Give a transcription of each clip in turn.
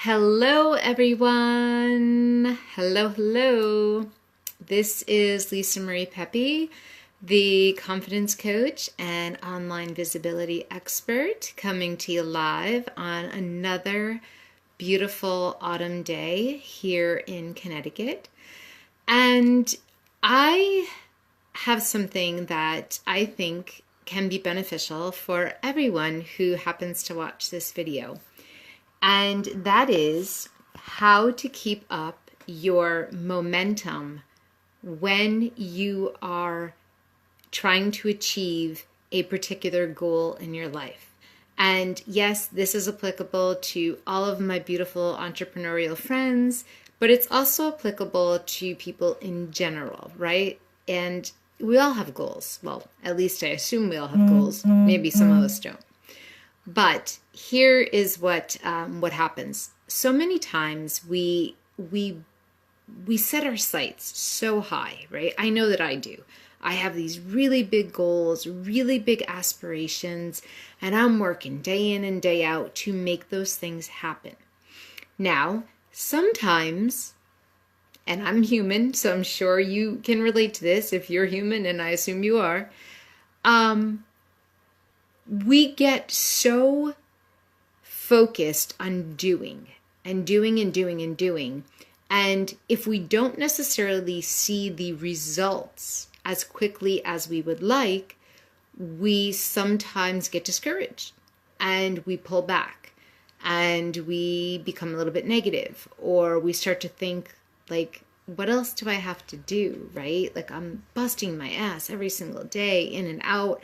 Hello, everyone. Hello. This is Lisa Marie Pepe, the confidence coach and online visibility expert, coming to you live on another beautiful autumn day here in Connecticut. And I have something that I think can be beneficial for everyone who happens to watch this video. And that is how to keep up your momentum when you are trying to achieve a particular goal in your life. And yes, this is applicable to all of my beautiful entrepreneurial friends, but it's also applicable to people in general, right? And we all have goals. Well, at least I assume we all have goals. Maybe some of us don't. But here is what happens. So many times we set our sights so high, right? I know that I do. I have these really big goals, really big aspirations, and I'm working day in and day out to make those things happen. Now, sometimes, and I'm human, so I'm sure you can relate to this if you're human, and I assume you are, we get so focused on doing. And if we don't necessarily see the results as quickly as we would like, we sometimes get discouraged and we pull back and we become a little bit negative, or we start to think like, what else do I have to do, right? Like, I'm busting my ass every single day, in and out.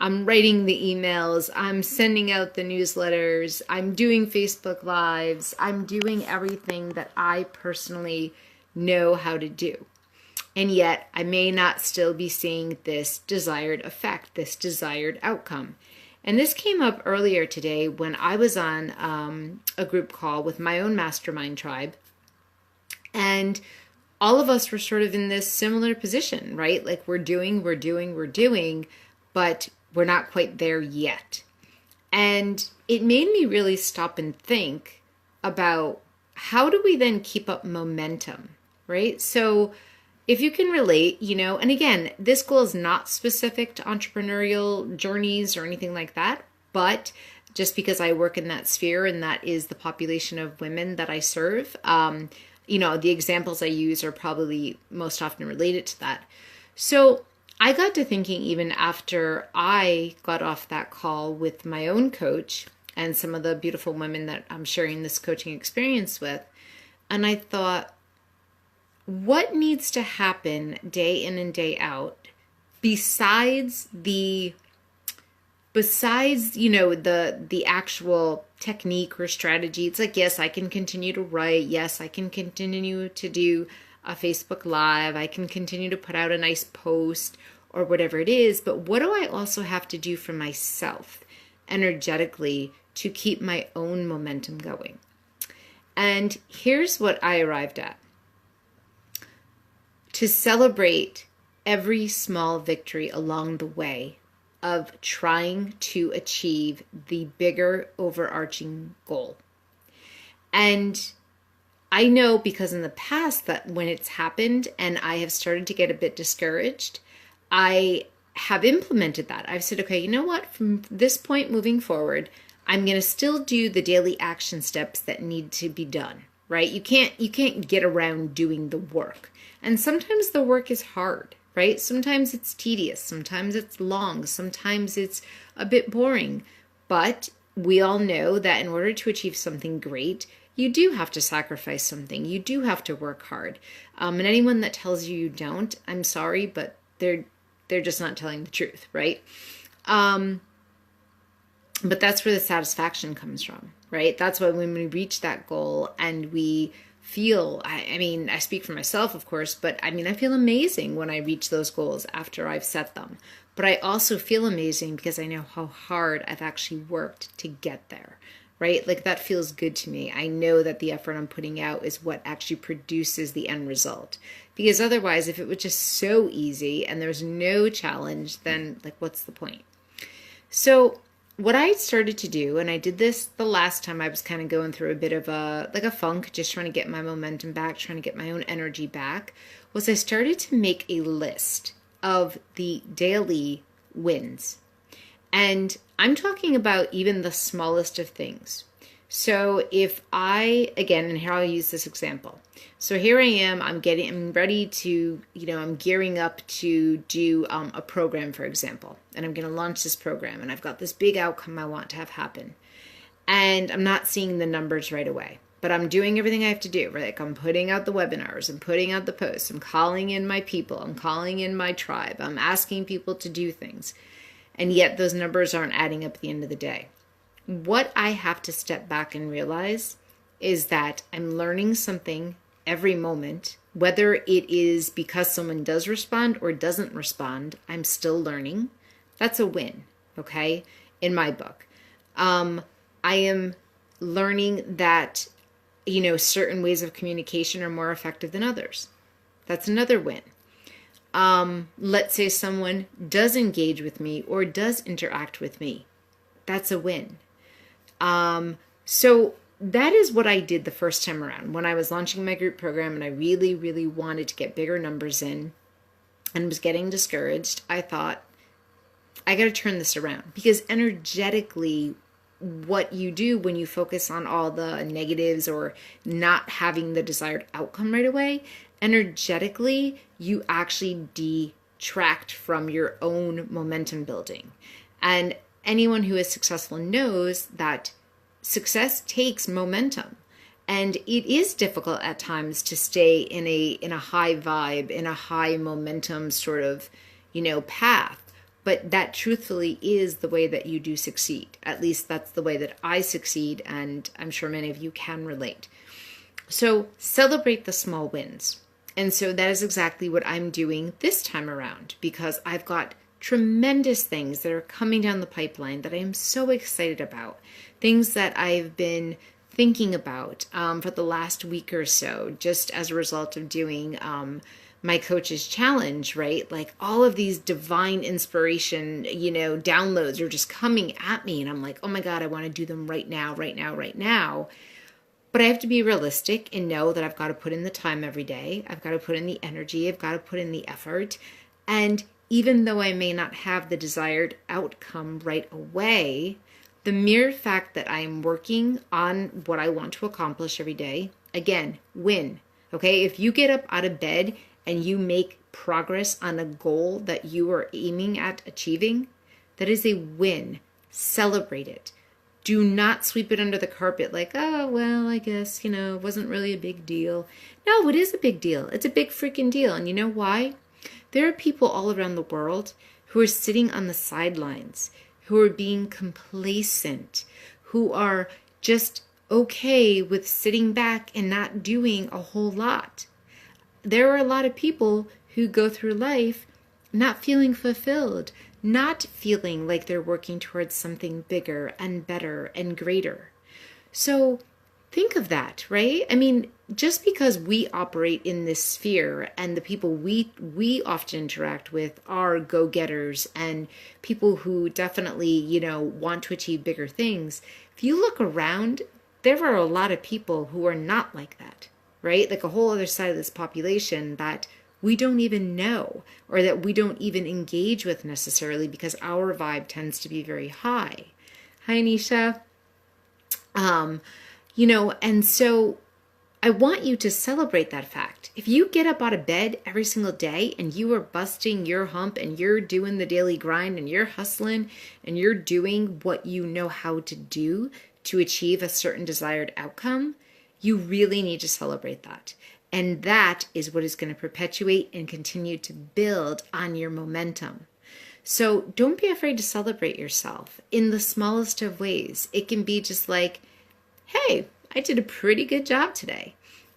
I'm writing the emails, I'm sending out the newsletters, I'm doing Facebook Lives, I'm doing everything that I personally know how to do. And yet I may not still be seeing this desired effect, this desired outcome. And this came up earlier today when I was on a group call with my own mastermind tribe. And all of us were sort of in this similar position, right? Like we're doing, but we're not quite there yet. And it made me really stop and think about, how do we then keep up momentum, right? So if you can relate, and again, this goal is not specific to entrepreneurial journeys or anything like that, but just because I work in that sphere and that is the population of women that I serve, the examples I use are probably most often related to that. So I got to thinking, even after I got off that call with my own coach and some of the beautiful women that I'm sharing this coaching experience with, and I thought, what needs to happen day in and day out besides the actual technique or strategy? It's like, yes, I can continue to write. Yes, I can continue to do a Facebook Live. I can continue to put out a nice post or whatever it is. But what do I also have to do for myself energetically to keep my own momentum going? And here's what I arrived at. To celebrate every small victory along the way of trying to achieve the bigger overarching goal. And I know, because in the past, that when it's happened and I have started to get a bit discouraged, I have implemented that. I've said, okay, you know what? From this point moving forward, I'm going to still do the daily action steps that need to be done, right? You can't get around doing the work. And sometimes the work is hard, right? Sometimes it's tedious. Sometimes it's long. Sometimes it's a bit boring. But we all know that in order to achieve something great, you do have to sacrifice something. You do have to work hard. And anyone that tells you don't, I'm sorry, but they're just not telling the truth, right? But that's where the satisfaction comes from, right? That's why when we reach that goal and we feel, I speak for myself, of course, but I feel amazing when I reach those goals after I've set them. But I also feel amazing because I know how hard I've actually worked to get there, right? Like, that feels good to me. I know that the effort I'm putting out is what actually produces the end result. Because otherwise, if it was just so easy and there's no challenge, then like, what's the point? So what I started to do, and I did this the last time I was kind of going through a bit of a funk, just trying to get my momentum back, trying to get my own energy back, was I started to make a list of the daily wins. And I'm talking about even the smallest of things. So if again, and here I'll use this example. So here I am, I'm ready to, I'm gearing up to do a program, for example, and I'm going to launch this program, and I've got this big outcome I want to have happen. And I'm not seeing the numbers right away, but I'm doing everything I have to do, right? Like I'm putting out the webinars, I'm putting out the posts, I'm calling in my people, I'm calling in my tribe, I'm asking people to do things. And yet those numbers aren't adding up at the end of the day. What I have to step back and realize is that I'm learning something every moment, whether it is because someone does respond or doesn't respond, I'm still learning. That's a win, okay, in my book. I am learning that, certain ways of communication are more effective than others. That's another win. Let's say someone does engage with me or does interact with me. That's a win. So that is what I did the first time around when I was launching my group program and I really, really wanted to get bigger numbers in and was getting discouraged. I thought, I got to turn this around, because energetically, what you do when you focus on all the negatives or not having the desired outcome right away, energetically, you actually detract from your own momentum building. And anyone who is successful knows that success takes momentum. And it is difficult at times to stay in a high vibe, in a high momentum sort of, path. But that truthfully is the way that you do succeed. At least that's the way that I succeed, and I'm sure many of you can relate. So celebrate the small wins. And so that is exactly what I'm doing this time around, because I've got tremendous things that are coming down the pipeline that I am so excited about. Things that I've been thinking about for the last week or so, just as a result of doing my coach's challenge, right? Like all of these divine inspiration, downloads are just coming at me. And I'm like, oh my God, I want to do them right now, right now, right now. But I have to be realistic and know that I've got to put in the time every day. I've got to put in the energy. I've got to put in the effort. And even though I may not have the desired outcome right away, the mere fact that I am working on what I want to accomplish every day, again, win. Okay, if you get up out of bed and you make progress on a goal that you are aiming at achieving, that is a win. Celebrate it. Do not sweep it under the carpet like, oh, well, I guess, it wasn't really a big deal. No, it is a big deal. It's a big freaking deal. And you know why? There are people all around the world who are sitting on the sidelines, who are being complacent, who are just okay with sitting back and not doing a whole lot. There are a lot of people who go through life not feeling fulfilled, not feeling like they're working towards something bigger and better and greater. So think of that, right? I mean, just because we operate in this sphere and the people we often interact with are go-getters and people who definitely, want to achieve bigger things, if you look around, there are a lot of people who are not like that, right? Like a whole other side of this population that we don't even know or that we don't even engage with necessarily because our vibe tends to be very high. Hi, Anisha. And so I want you to celebrate that fact. If you get up out of bed every single day and you are busting your hump and you're doing the daily grind and you're hustling and you're doing what you know how to do to achieve a certain desired outcome, you really need to celebrate that. And that is what is going to perpetuate and continue to build on your momentum. So don't be afraid to celebrate yourself in the smallest of ways. It can be just like, hey, I did a pretty good job today.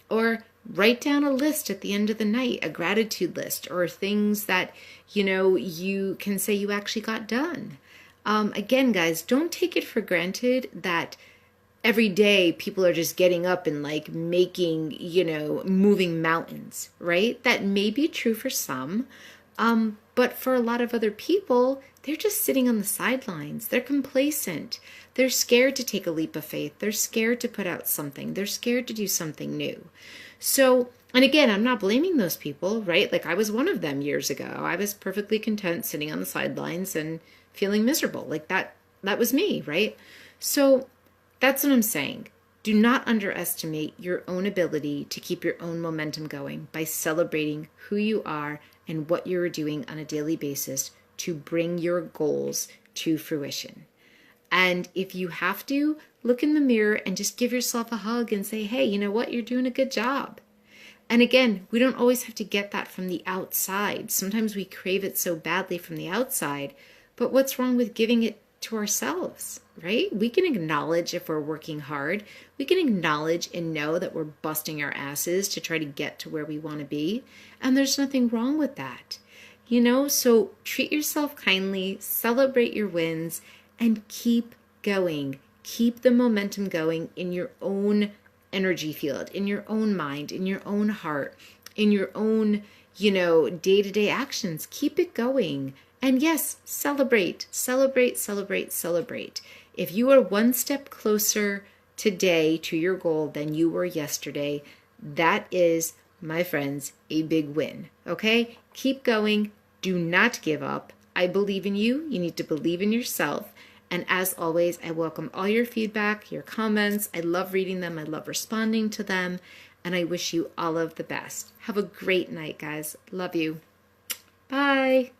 Or write down a list at the end of the night, a gratitude list, or things that, you can say you actually got done. Again, guys, don't take it for granted that every day people are just getting up and like making, moving mountains, right? That may be true for some. But for a lot of other people, they're just sitting on the sidelines. They're complacent. They're scared to take a leap of faith. They're scared to put out something. They're scared to do something new. So, and again, I'm not blaming those people, right? Like I was one of them years ago. I was perfectly content sitting on the sidelines and feeling miserable. Like that was me, right? So that's what I'm saying. Do not underestimate your own ability to keep your own momentum going by celebrating who you are and what you're doing on a daily basis to bring your goals to fruition. And if you have to, look in the mirror and just give yourself a hug and say, hey, you know what? You're doing a good job. And again, we don't always have to get that from the outside. Sometimes we crave it so badly from the outside, but what's wrong with giving it to ourselves, right? We can acknowledge if we're working hard. We can acknowledge and know that we're busting our asses to try to get to where we want to be. And there's nothing wrong with that, so treat yourself kindly, celebrate your wins, and keep going. Keep the momentum going in your own energy field, in your own mind, in your own heart, in your own, day-to-day actions. Keep it going. And yes, celebrate, celebrate, celebrate, celebrate. If you are one step closer today to your goal than you were yesterday, that is, my friends, a big win. Okay? Keep going. Do not give up. I believe in you. You need to believe in yourself. And as always, I welcome all your feedback, your comments. I love reading them. I love responding to them. And I wish you all of the best. Have a great night, guys. Love you. Bye.